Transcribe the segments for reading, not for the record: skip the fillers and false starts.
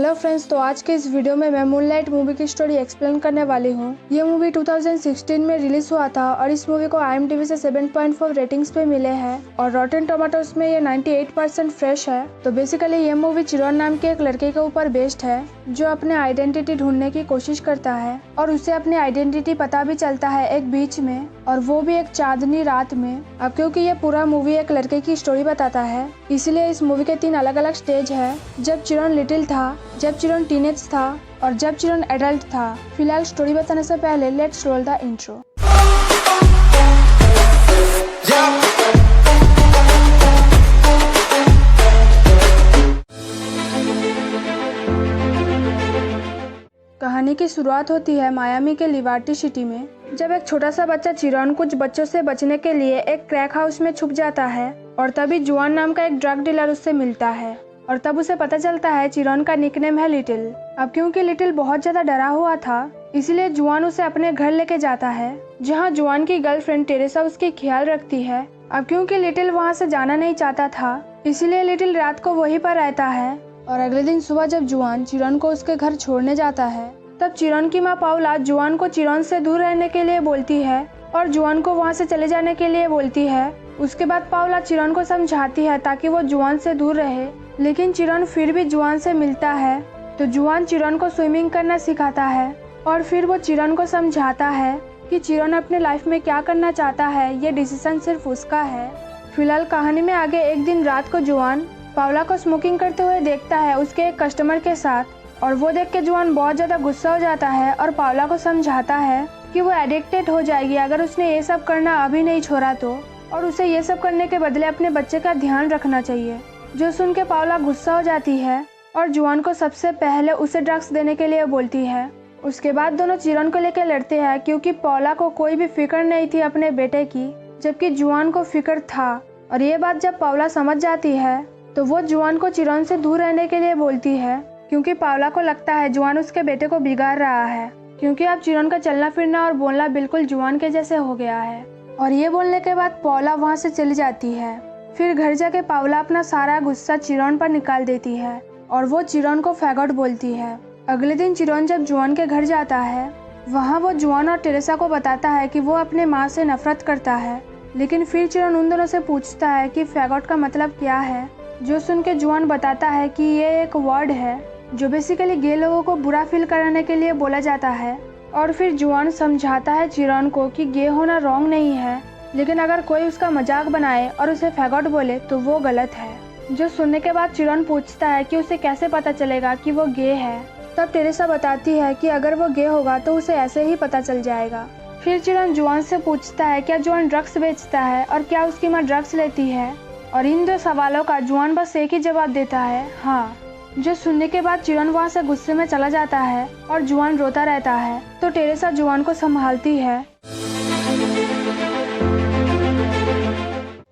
Hello friends, तो आज के इस वीडियो में मैं मूनलाइट मूवी की स्टोरी एक्सप्लेन करने वाली हूँ। ये मूवी 2016 में रिलीज हुआ था और इस मूवी को IMDb से 7.4 रेटिंग्स पे मिले हैं और रॉटेन टोमेटोज में ये 98% फ्रेश है। तो बेसिकली ये मूवी चिरोन नाम के एक लड़के के ऊपर बेस्ड है जो अपने आइडेंटिटी ढूंढने की कोशिश करता है और उसे अपनी आइडेंटिटी पता भी चलता है एक बीच में, और वो भी एक चांदनी रात में। अब क्योंकि ये पूरा मूवी एक लड़के की स्टोरी बताता है, इसलिए इस मूवी के 3 अलग अलग स्टेज है। जब चिरोन लिटिल था, जब चिरोन टीनेज था और जब चिरोन एडल्ट था। फिलहाल स्टोरी बताने से पहले लेट्स रोल द इंट्रो। कहानी की शुरुआत होती है मायामी के लिबर्टी सिटी में, जब एक छोटा सा बच्चा चिरोन कुछ बच्चों से बचने के लिए एक क्रैक हाउस में छुप जाता है और तभी जुआन नाम का एक ड्रग डीलर उससे मिलता है और तब उसे पता चलता है चिरोन का निकनेम है लिटिल। अब क्योंकि लिटिल बहुत ज्यादा डरा हुआ था, इसलिए जुआन उसे अपने घर लेके जाता है जहां जुआन की गर्लफ्रेंड टेरेसा उसकी ख्याल रखती है। अब क्योंकि लिटिल वहां से जाना नहीं चाहता था, इसलिए लिटिल रात को वहीं पर रहता है और अगले दिन सुबह जब जुआन चिरोन को उसके घर छोड़ने जाता है, तब चिरोन की माँ पाउला जुआन को चिरोन से दूर रहने के लिए बोलती है और जुआन को वहाँ से चले जाने के लिए बोलती है। उसके बाद पाउला चिरोन को समझाती है ताकि वो जुआन से दूर रहे, लेकिन चिरोन फिर भी जुआन से मिलता है। तो जुआन चिरोन को स्विमिंग करना सिखाता है और फिर वो चिरोन को समझाता है कि चिरोन अपने लाइफ में क्या करना चाहता है, ये डिसीजन सिर्फ उसका है। फिलहाल कहानी में आगे एक दिन रात को जुआन पाउला को स्मोकिंग करते हुए देखता है उसके एक कस्टमर के साथ, और वो देख के जुआन बहुत ज्यादा गुस्सा हो जाता है और पाउला को समझाता है कि वो एडिक्टेड हो जाएगी अगर उसने ये सब करना अभी नहीं छोड़ा तो, और उसे ये सब करने के बदले अपने बच्चे का ध्यान रखना चाहिए। जो सुन के पाउला गुस्सा हो जाती है और जुआन को सबसे पहले उसे ड्रग्स देने के लिए बोलती है। उसके बाद दोनों चिरोन को लेकर लड़ते हैं क्योंकि पाउला को कोई भी फिक्र नहीं थी अपने बेटे की, जबकि जुआन को फिक्र था। और ये बात जब पाउला समझ जाती है तो वो जुआन को चिरोन से दूर रहने के लिए बोलती है, क्योंकि पाउला को लगता है जुआन उसके बेटे को बिगाड़ रहा है, क्योंकि अब चिरोन का चलना फिरना और बोलना बिल्कुल जुआन के जैसे हो गया है। और ये बोलने के बाद पाउला वहाँ से चली जाती है। फिर घर जाके पाउला अपना सारा गुस्सा चिरोन पर निकाल देती है और वो चिरोन को फैगॉट बोलती है। अगले दिन चिरोन जब जुआन के घर जाता है, वहाँ वो जुआन और टेरेसा को बताता है कि वो अपने माँ से नफरत करता है, लेकिन फिर चिरोन उन दोनों से पूछता है कि फैगॉट का मतलब क्या है, जो सुन के जुआन बताता है कि ये एक वर्ड है जो बेसिकली गे लोगों को बुरा फील कराने के लिए बोला जाता है। और फिर जुआन समझाता है चिरोन को कि गे होना रॉन्ग नहीं है, लेकिन अगर कोई उसका मजाक बनाए और उसे फैगॉट बोले तो वो गलत है। जो सुनने के बाद चिरोन पूछता है कि उसे कैसे पता चलेगा कि वो गे है। तब टेरेसा बताती है कि अगर वो गे होगा तो उसे ऐसे ही पता चल जाएगा। फिर चिरोन जुआन से पूछता है क्या जुआन ड्रग्स बेचता है और क्या उसकी माँ ड्रग्स लेती है, और इन 2 सवालों का जुआन बस एक ही जवाब देता है, हाँ। जो सुनने के बाद चिरोन वहाँ से गुस्से में चला जाता है और जुआन रोता रहता है। तो टेरेसा जुआन को संभालती है।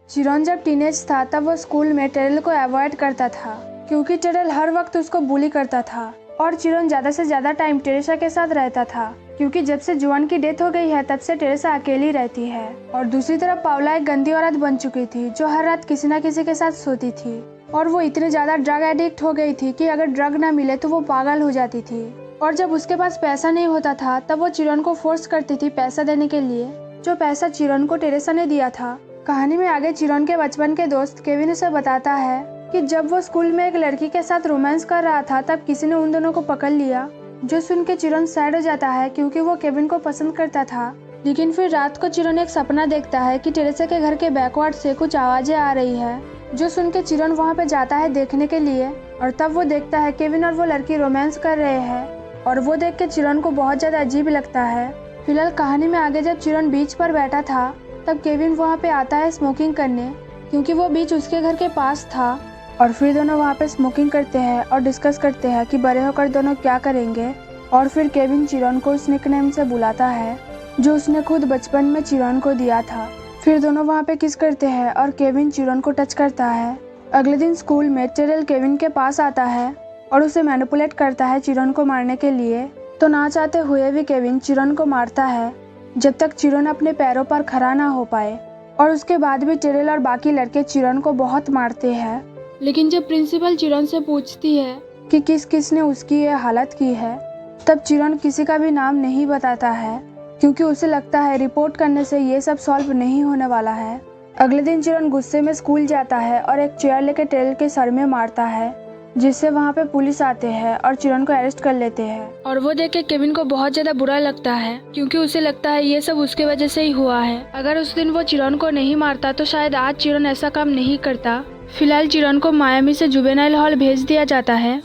चिरोन जब टीनेज था तब वो स्कूल में टेरल को अवॉइड करता था क्योंकि टेरल हर वक्त उसको बुली करता था, और चिरोन ज्यादा से ज्यादा टाइम टेरेसा के साथ रहता था क्योंकि जब से जुआन की डेथ हो गई है तब से टेरेसा अकेली रहती है। और दूसरी तरफ पाउला एक गंदी औरत बन चुकी थी जो हर रात किसी न किसी के साथ सोती थी, और वो इतनी ज्यादा ड्रग एडिक्ट हो गई थी कि अगर ड्रग ना मिले तो वो पागल हो जाती थी। और जब उसके पास पैसा नहीं होता था तब वो चिरोन को फोर्स करती थी पैसा देने के लिए, जो पैसा चिरोन को टेरेसा ने दिया था। कहानी में आगे चिरोन के बचपन के दोस्त केविन उसे बताता है कि जब वो स्कूल में एक लड़की के साथ रोमांस कर रहा था तब किसी ने उन दोनों को पकड़ लिया। जो सुन के चिरोन सैड हो जाता है क्योंकि वो केविन को पसंद करता था। लेकिन फिर रात को चिरोन एक सपना देखता है कि टेरेसा के घर के बैकवार्ड से कुछ आवाजें आ रही है। जो सुन के चिरोन वहाँ पे जाता है देखने के लिए, और तब वो देखता है केविन और वो लड़की रोमांस कर रहे हैं, और वो देख के चिरोन को बहुत ज्यादा अजीब लगता है। फिलहाल कहानी में आगे जब चिरोन बीच पर बैठा था तब केविन वहाँ पे आता है स्मोकिंग करने, क्योंकि वो बीच उसके घर के पास था। और फिर दोनों वहाँ पे स्मोकिंग करते हैं और डिस्कस करते हैं कि बड़े होकर दोनों क्या करेंगे। और फिर केविन चिरोन को उस निकनेम से बुलाता है जो उसने खुद बचपन में चिरोन को दिया था। फिर दोनों वहाँ पे किस करते हैं और केविन चिरोन को टच करता है। अगले दिन स्कूल में टेरल केविन के पास आता है और उसे मैनिपुलेट करता है चिरोन को मारने के लिए। तो ना चाहते हुए भी केविन चिरोन को मारता है जब तक चिरोन अपने पैरों पर खड़ा ना हो पाए, और उसके बाद भी टेरल और बाकी लड़के चिरोन को बहुत मारते हैं। लेकिन जब प्रिंसिपल चिरोन से पूछती है कि किस किस ने उसकी ये हालत की है। तब चिरन किसी का भी नाम नहीं बताता है क्योंकि उसे लगता है रिपोर्ट करने से ये सब सॉल्व नहीं होने वाला है। अगले दिन चिरन गुस्से में स्कूल जाता है और एक चेयर लेकर टेरल के सर में मारता है, जिससे वहाँ पे पुलिस आते हैं और चिरन को अरेस्ट कर लेते हैं। और वो देख के केविन को बहुत ज्यादा बुरा लगता है क्योंकि उसे लगता है ये सब उसके वजह से ही हुआ है। अगर उस दिन वो चिरन को नहीं मारता तो शायद आज चिरन ऐसा काम नहीं करता। फिलहाल चिरन को मायामी से जुवेनाइल हॉल भेज दिया जाता है।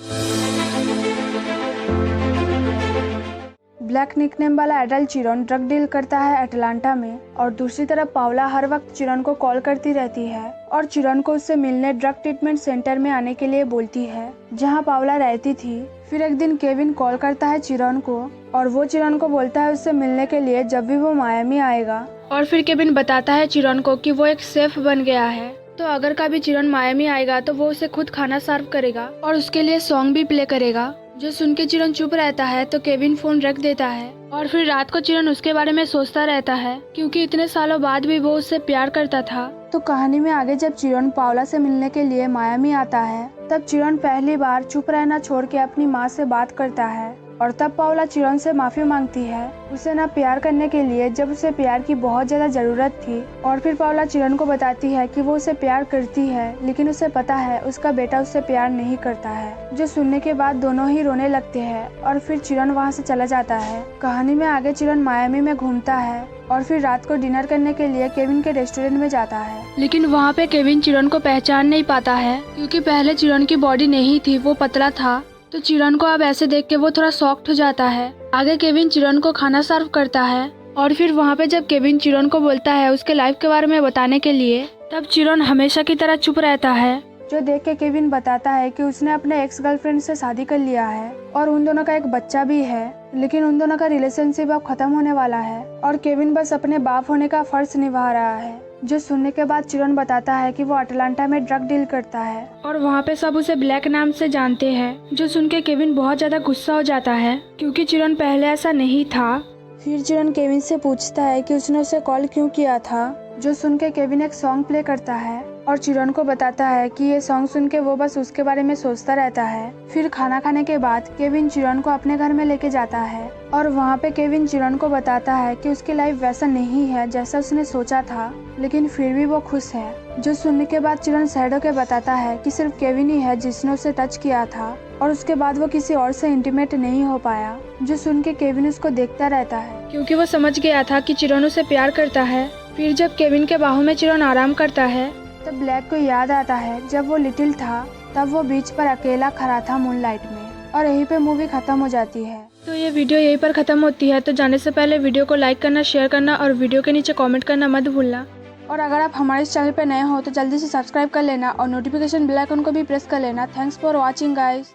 ब्लैक निकनेम वाला एडल्ट चिरन ड्रग डील करता है अटलांटा में, और दूसरी तरफ पावला हर वक्त चिरन को कॉल करती रहती है और चिरन को उससे मिलने ड्रग ट्रीटमेंट सेंटर में आने के लिए बोलती है जहां पावला रहती थी। फिर एक दिन केविन कॉल करता है चिरन को और वो चिरन को बोलता है उससे मिलने के लिए जब भी वो मायामी आएगा। और फिर केविन बताता है चिरन को कि वो एक शेफ बन गया है, तो अगर कभी चिरन मायामी आएगा तो वो उसे खुद खाना सर्व करेगा और उसके लिए सॉन्ग भी प्ले करेगा। जो सुन के चिरन चुप रहता है तो केविन फोन रख देता है और फिर रात को चिरन उसके बारे में सोचता रहता है क्योंकि इतने सालों बाद भी वो उससे प्यार करता था। तो कहानी में आगे जब चिरन पावला से मिलने के लिए मायामी आता है तब चिरन पहली बार चुप रहना छोड़ के अपनी माँ से बात करता है और तब पावला चिरन से माफी मांगती है उसे ना प्यार करने के लिए जब उसे प्यार की बहुत ज्यादा जरूरत थी। और फिर पावला चिरन को बताती है कि वो उसे प्यार करती है लेकिन उसे पता है उसका बेटा उससे प्यार नहीं करता है। जो सुनने के बाद दोनों ही रोने लगते हैं और फिर चिरन वहाँ से चला जाता है। कहानी में आगे चिरन मायामी में घूमता है और फिर रात को डिनर करने के लिए केविन के रेस्टोरेंट में जाता है, लेकिन वहाँ पे केविन चिरन को पहचान नहीं पाता है क्योंकि पहले चिरन की बॉडी नहीं थी, वो पतला था। तो चिरन को अब ऐसे देख के वो थोड़ा शॉक्ड हो जाता है। आगे केविन चिरन को खाना सर्व करता है और फिर वहाँ पे जब केविन चिरन को बोलता है उसके लाइफ के बारे में बताने के लिए तब चिरन हमेशा की तरह चुप रहता है। जो देख के केविन बताता है कि उसने अपने एक्स गर्लफ्रेंड से शादी कर लिया है और उन दोनों का एक बच्चा भी है, लेकिन उन दोनों का रिलेशनशिप अब खत्म होने वाला है और केविन बस अपने बाप होने का फर्ज निभा रहा है। जो सुनने के बाद चिरन बताता है कि वो अटलांटा में ड्रग डील करता है और वहाँ पे सब उसे ब्लैक नाम से जानते हैं। जो सुन के केविन बहुत ज्यादा गुस्सा हो जाता है क्योंकि चिरन पहले ऐसा नहीं था। फिर चिरन केविन से पूछता है कि उसने उसे कॉल क्यों किया था। जो सुन के केविन एक सॉन्ग प्ले करता है और चिरन को बताता है कि ये सॉन्ग सुन के वो बस उसके बारे में सोचता रहता है। फिर खाना खाने के बाद केविन चिरन को अपने घर में लेके जाता है और वहाँ पे केविन चिरन को बताता है कि उसकी लाइफ वैसा नहीं है जैसा उसने सोचा था, लेकिन फिर भी वो खुश है। जो सुनने के बाद चिरन सैड होके बताता है कि सिर्फ केविन ही है जिसने उसे टच किया था और उसके बाद वो किसी और से इंटीमेट नहीं हो पाया। जो सुन के केविन उसको देखता रहता है क्योंकि वो समझ गया था कि चिरन उसे प्यार करता है। फिर जब केविन के बाहों में चिरन आराम करता है तब ब्लैक को याद आता है जब वो लिटिल था तब वो बीच पर अकेला खड़ा था मूनलाइट में, और यहीं पे मूवी खत्म हो जाती है। तो ये वीडियो यहीं पर खत्म होती है। तो जाने से पहले वीडियो को लाइक करना, शेयर करना और वीडियो के नीचे कमेंट करना मत भूलना। और अगर आप हमारे इस चैनल पर नए हो तो जल्दी से सब्सक्राइब कर लेना और नोटिफिकेशन बेल आइकन को भी प्रेस कर लेना। Thanks for watching guys.